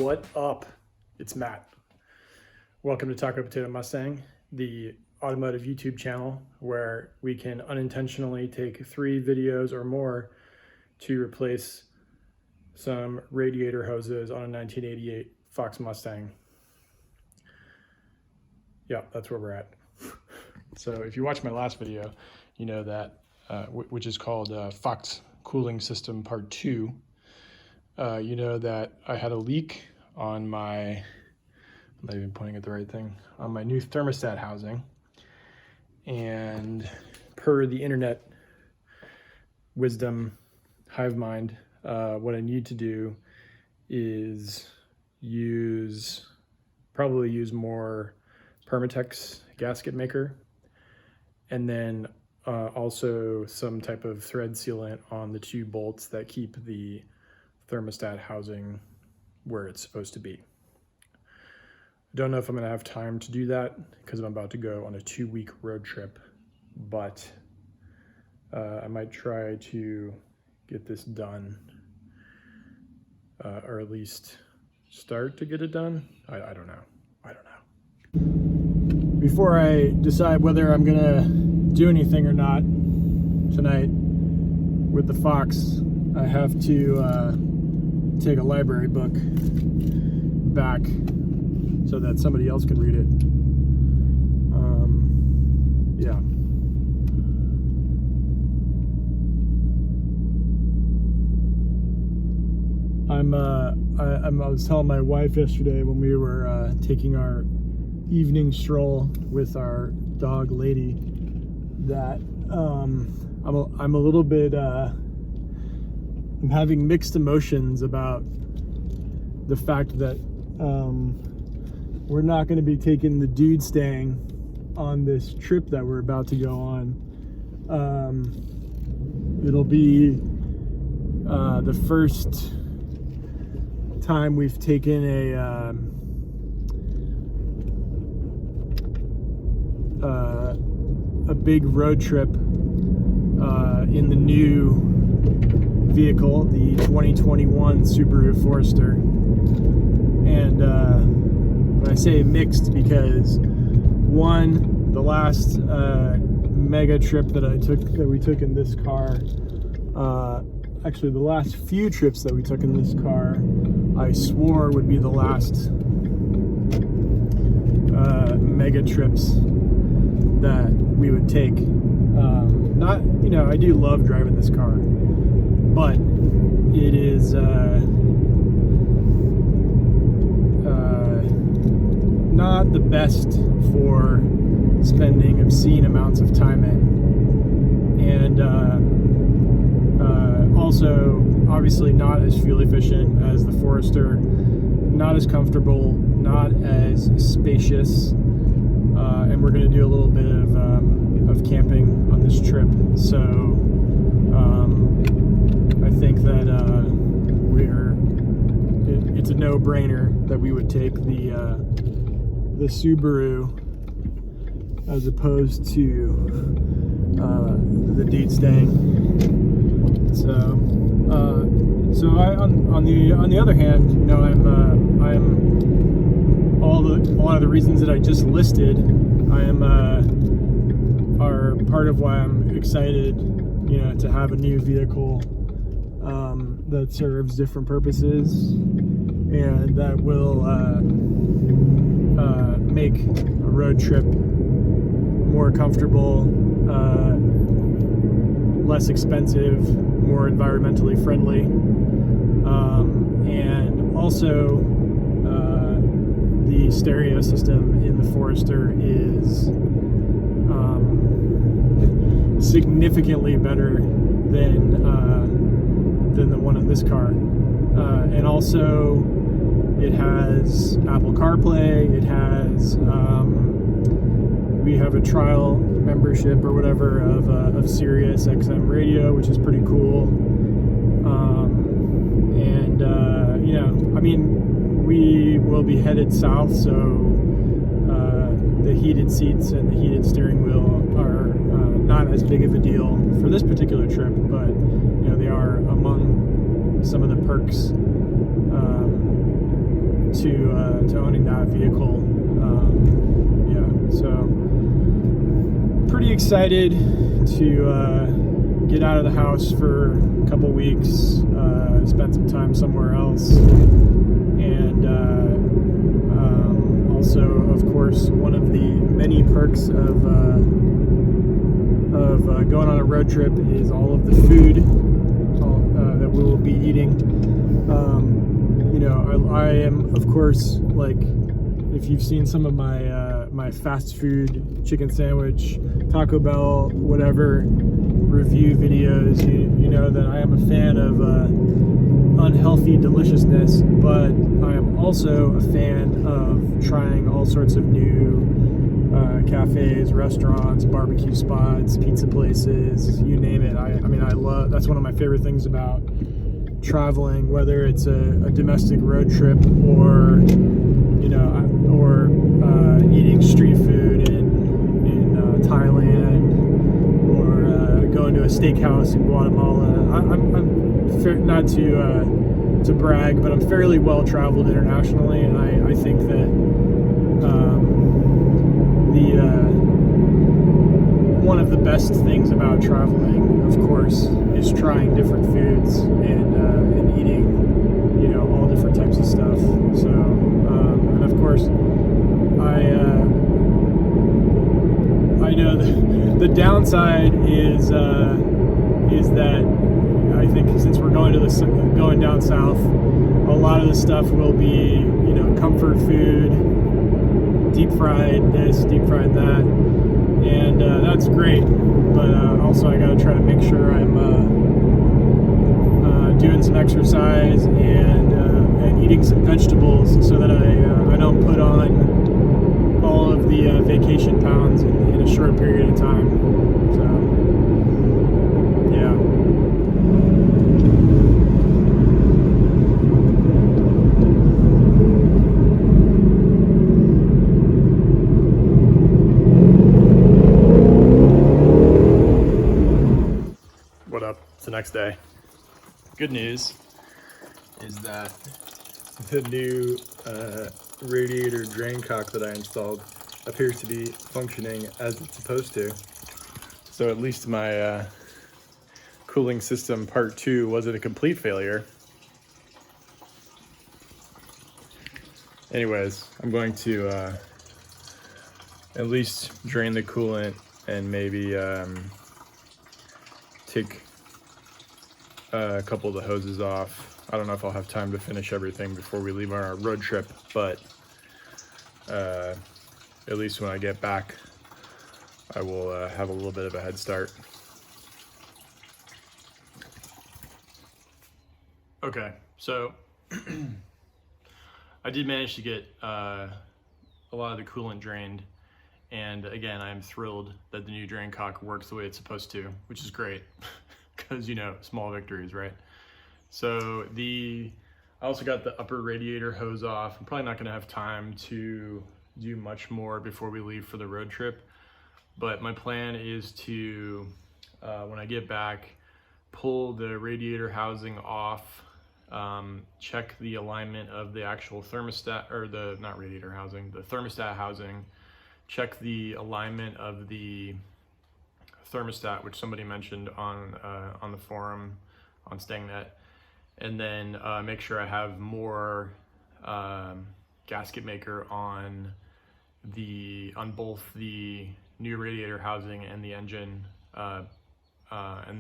What up? It's Matt. Welcome to Taco Potato Mustang, the automotive YouTube channel where we can unintentionally take 3 videos or more to replace some radiator hoses on a 1988 Fox Mustang. Yeah, that's where we're at. So if you watched my last video, you know that, which is called Fox Cooling System Part 2. You know that I had a leak on my, I'm not even pointing at the right thing, on my new thermostat housing. And per the internet wisdom, hive mind, what I need to do is probably use more Permatex gasket maker, and then also some type of thread sealant on the 2 bolts that keep the thermostat housing where it's supposed to be. I don't know if I'm gonna have time to do that because I'm about to go on a 2-week road trip, but I might try to get this done, or at least start to get it done. I don't know. Before I decide whether I'm gonna do anything or not tonight with the Fox, I have to take a library book back so that somebody else can read it. Yeah. I was telling my wife yesterday when we were taking our evening stroll with our dog Lady that I'm a little bit I'm having mixed emotions about the fact that we're not going to be taking the dude stang on this trip that we're about to go on. It'll be the first time we've taken a big road trip in the new vehicle, the 2021 Subaru Forester. And when I say mixed, because one, the last mega trip that we took in this car, actually the last few trips that we took in this car, I swore would be the last mega trips that we would take. Not, you know, I do love driving this car, but it is not the best for spending obscene amounts of time in, and also obviously not as fuel efficient as the Forester, not as comfortable, not as spacious, and we're going to do a little bit of camping on this trip. So I think that it's a no-brainer that we would take the Subaru as opposed to the dude stang. So on the other hand, you know, I'm a lot of the reasons that I just listed, are part of why I'm excited, you know, to have a new vehicle that serves different purposes and that will make a road trip more comfortable, less expensive, more environmentally friendly, and also the stereo system in the Forester is significantly better than the one in this car, and also it has Apple CarPlay. It has we have a trial membership or whatever of Sirius XM radio, which is pretty cool. And you know, I mean, we will be headed south, so the heated seats and the heated steering wheel are not as big of a deal for this particular trip, but you know, they are among some of the perks to owning that vehicle. So pretty excited to get out of the house for a couple weeks, spend some time somewhere else, and also, of course, one of the many perks of going on a road trip is all of the food that we will be eating. I am, of course, like, if you've seen some of my fast food, chicken sandwich, Taco Bell, whatever review videos, you know that I am a fan of unhealthy deliciousness, but I am also a fan of trying all sorts of new cafes, restaurants, barbecue spots, pizza places, you name it. I mean, I love, that's one of my favorite things about traveling, whether it's a domestic road trip or eating street food in Thailand, or going to a steakhouse in Guatemala. I'm not to brag, but I'm fairly well traveled internationally, and I think that one of the best things about traveling, of course, is trying different foods and eating, all different types of stuff. So, and of course, I know the downside is that I think since we're going down south, a lot of the stuff will be, comfort food, deep fried this, deep fried that, and that's great. But also, I got to try to make sure I'm doing some exercise and eating some vegetables so that I don't put on all of the vacation pounds in a short period of time. So, yeah. What up? It's the next day. Good news is that the new radiator drain cock that I installed appears to be functioning as it's supposed to. So at least my cooling system part 2 wasn't a complete failure. Anyways, I'm going to at least drain the coolant and maybe take a couple of the hoses off. I don't know if I'll have time to finish everything before we leave on our road trip, but at least when I get back, I will have a little bit of a head start. Okay, so I did manage to get a lot of the coolant drained, and again, I'm thrilled that the new drain cock works the way it's supposed to, which is great, because small victories, right? So I also got the upper radiator hose off. I'm probably not gonna have time to do much more before we leave for the road trip, but my plan is to, when I get back, pull the radiator housing off, check the alignment of the actual thermostat, or the thermostat housing, check the alignment of the thermostat, which somebody mentioned on the forum on StangNet, and then make sure I have more gasket maker on both the new radiator housing and the engine, and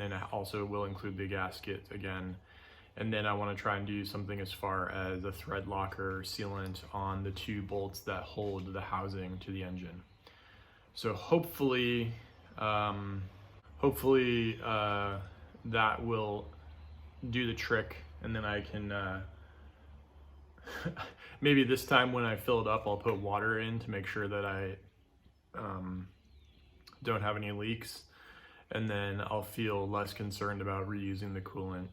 then I also will include the gasket again. And then I want to try and do something as far as a thread locker sealant on the 2 bolts that hold the housing to the engine. So hopefully that will do the trick, and then I can maybe this time when I fill it up, I'll put water in to make sure that I don't have any leaks, and then I'll feel less concerned about reusing the coolant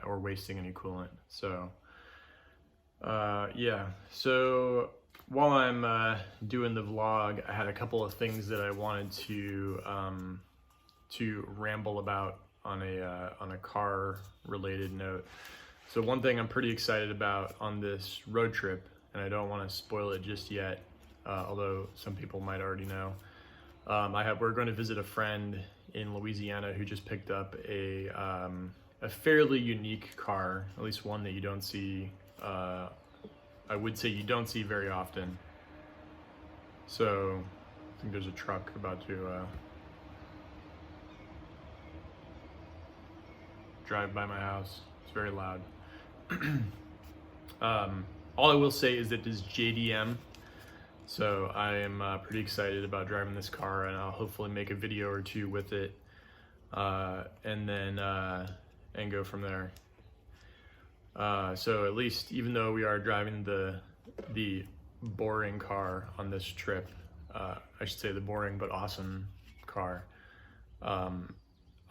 or wasting any coolant. So yeah, so while I'm doing the vlog, I had a couple of things that I wanted to ramble about on a car related note. So one thing I'm pretty excited about on this road trip, and I don't want to spoil it just yet, although some people might already know. We're going to visit a friend in Louisiana who just picked up a fairly unique car, at least one that you don't see. I would say you don't see very often. So I think there's a truck about to drive by my house. It's very loud. All I will say is that this is JDM, so I am pretty excited about driving this car, and I'll hopefully make a video or two with it, and then and go from there. So at least, even though we are driving the boring car on this trip, I should say the boring but awesome car,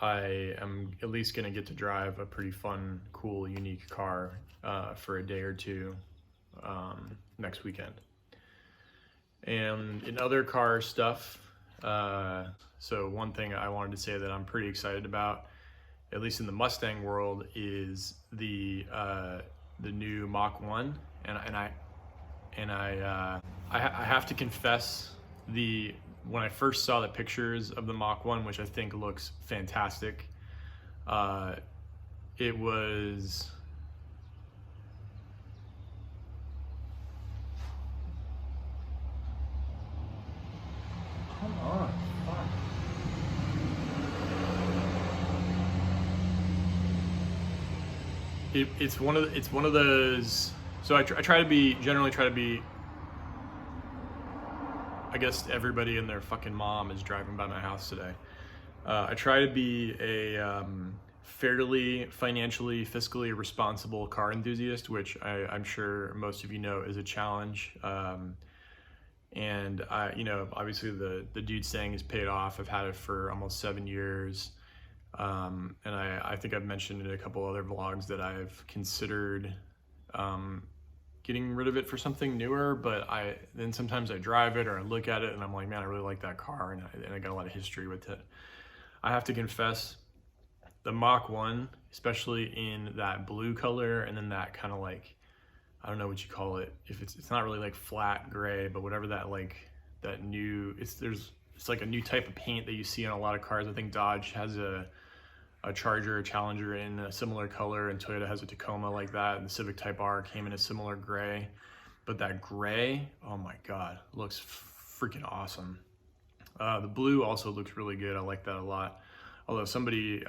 I am at least going to get to drive a pretty fun, cool, unique car for a day or two next weekend. And in other car stuff, so one thing I wanted to say that I'm pretty excited about, at least in the Mustang world, is the new Mach 1, and I have to confess, when I first saw the pictures of the Mach 1, which I think looks fantastic, it was... Come on, fuck. It's one of those. So I generally try to be. I guess everybody and their fucking mom is driving by my house today. I try to be a fairly financially, fiscally responsible car enthusiast, which I'm sure most of you know is a challenge. And obviously the dude saying is paid off. I've had it for almost 7 years. And I think I've mentioned in a couple other vlogs that I've considered getting rid of it for something newer, but then sometimes I drive it or I look at it and I'm like, man, I really like that car, and I got a lot of history with it. I have to confess, the Mach 1, especially in that blue color, and then that kind of like, I don't know what you call it, if it's not really like flat gray, but whatever that new, it's like a new type of paint that you see on a lot of cars. I think Dodge has a Charger, a Challenger in a similar color, and Toyota has a Tacoma like that, and the Civic Type R came in a similar gray. But that gray, oh my God, looks freaking awesome. The blue also looks really good. I like that a lot. Although somebody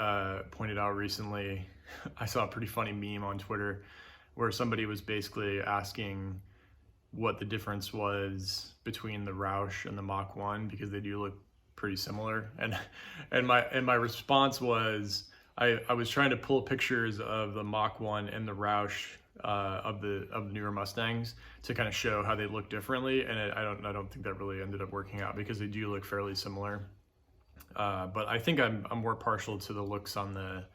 pointed out recently, I saw a pretty funny meme on Twitter where somebody was basically asking what the difference was between the Roush and the Mach 1, because they do look pretty similar. And my response was, I was trying to pull pictures of the Mach 1 and the Roush of the newer Mustangs to kind of show how they look differently, and I don't think that really ended up working out, because they do look fairly similar. But I think I'm more partial to the looks on the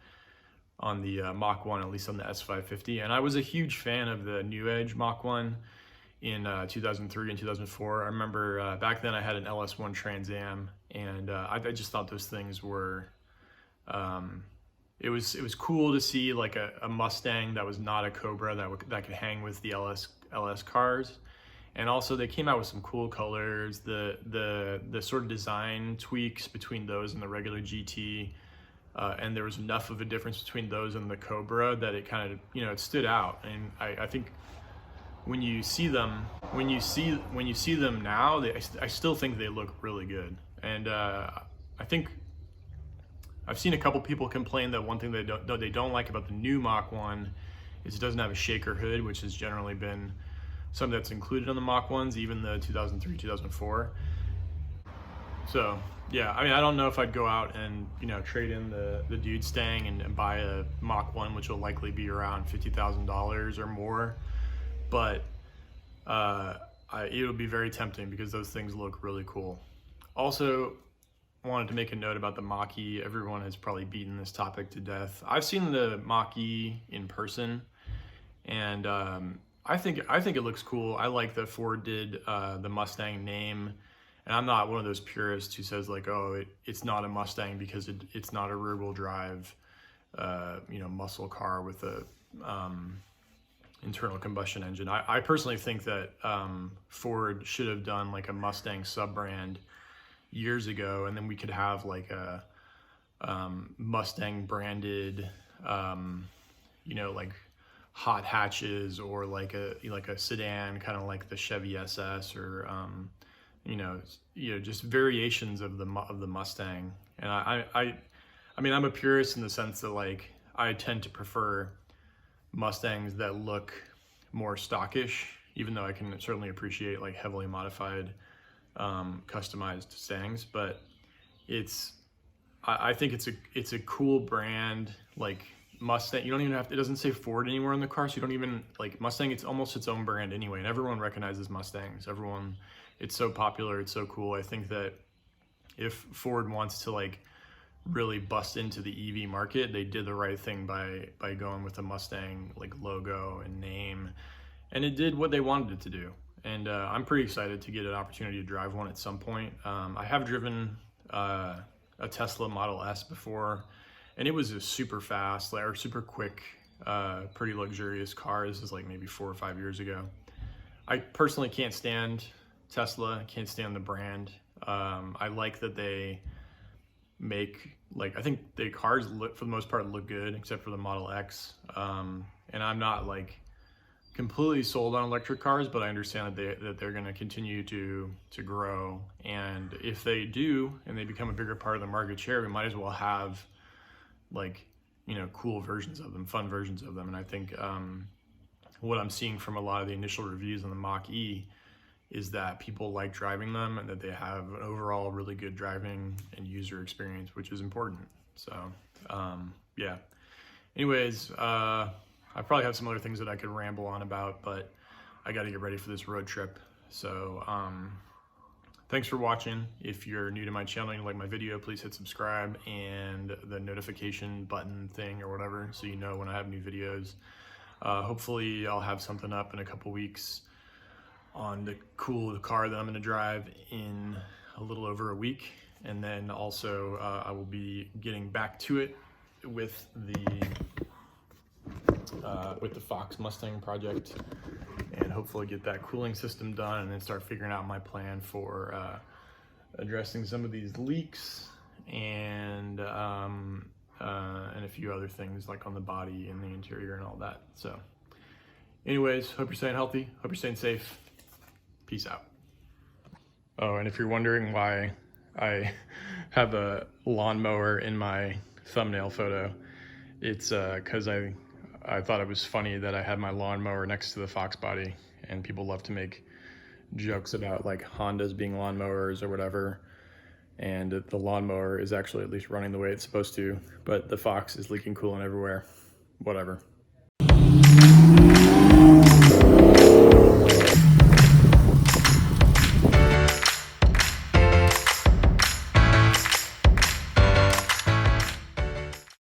Mach 1, at least on the S550. And I was a huge fan of the New Edge Mach 1 in 2003 and 2004. I remember back then I had an LS1 Trans Am, and I just thought those things were, it was cool to see like a Mustang that was not a Cobra that could hang with the LS cars. And also they came out with some cool colors, the sort of design tweaks between those and the regular GT. And there was enough of a difference between those and the Cobra that it kind of, it stood out. And I think when you see them now, I still think they look really good. And I think I've seen a couple people complain that one thing they don't like about the new Mach 1 is it doesn't have a shaker hood, which has generally been something that's included on the Mach 1s, even the 2003, 2004. So yeah, I mean, I don't know if I'd go out and trade in the dude Stang and buy a Mach 1, which will likely be around $50,000 or more, but it would be very tempting because those things look really cool. Also, wanted to make a note about the Mach-E. Everyone has probably beaten this topic to death. I've seen the Mach-E in person, and I think it looks cool. I like that Ford did the Mustang name. And I'm not one of those purists who says like, oh, it's not a Mustang because it's not a rear-wheel drive, muscle car with a internal combustion engine. I personally think that Ford should have done like a Mustang sub-brand years ago, and then we could have like a Mustang branded, like hot hatches, or like a sedan, kind of like the Chevy SS, or just variations of the Mustang. And I mean, I'm a purist in the sense that like I tend to prefer Mustangs that look more stockish, even though I can certainly appreciate like heavily modified, customized Stangs. But I think it's a cool brand. Like Mustang, you don't even have to, it doesn't say Ford anywhere on the car, so you don't even, like Mustang, it's almost its own brand anyway, and everyone recognizes Mustangs. It's so popular, it's so cool. I think that if Ford wants to like really bust into the EV market, they did the right thing by going with the Mustang like logo and name, and it did what they wanted it to do. And I'm pretty excited to get an opportunity to drive one at some point. I have driven a Tesla Model S before, and it was a super fast, or super quick, pretty luxurious car. This is like maybe 4 or 5 years ago. I personally can't stand Tesla, can't stand the brand. I like that they make, like, I think the cars look, for the most part, look good, except for the Model X. And I'm not like completely sold on electric cars, but I understand that they're going to continue to grow. And if they do, and they become a bigger part of the market share, we might as well have like, cool versions of them, fun versions of them. And I think what I'm seeing from a lot of the initial reviews on the Mach E is that people like driving them, and that they have an overall really good driving and user experience, which is important. So yeah. Anyways, I probably have some other things that I could ramble on about, but I got to get ready for this road trip. So thanks for watching. If you're new to my channel and you like my video, please hit subscribe and the notification button thing or whatever, so you know when I have new videos. Hopefully I'll have something up in a couple weeks on the cool car that I'm going to drive in a little over a week. And then also I will be getting back to it with the Fox Mustang project, and hopefully get that cooling system done, and then start figuring out my plan for addressing some of these leaks, and a few other things like on the body and the interior and all that. So anyways, hope you're staying healthy, hope you're staying safe. Peace out. Oh, and if you're wondering why I have a lawnmower in my thumbnail photo, it's because I thought it was funny that I had my lawnmower next to the Fox body, and people love to make jokes about like Hondas being lawnmowers or whatever, and the lawnmower is actually at least running the way it's supposed to, but the Fox is leaking coolant everywhere. Whatever.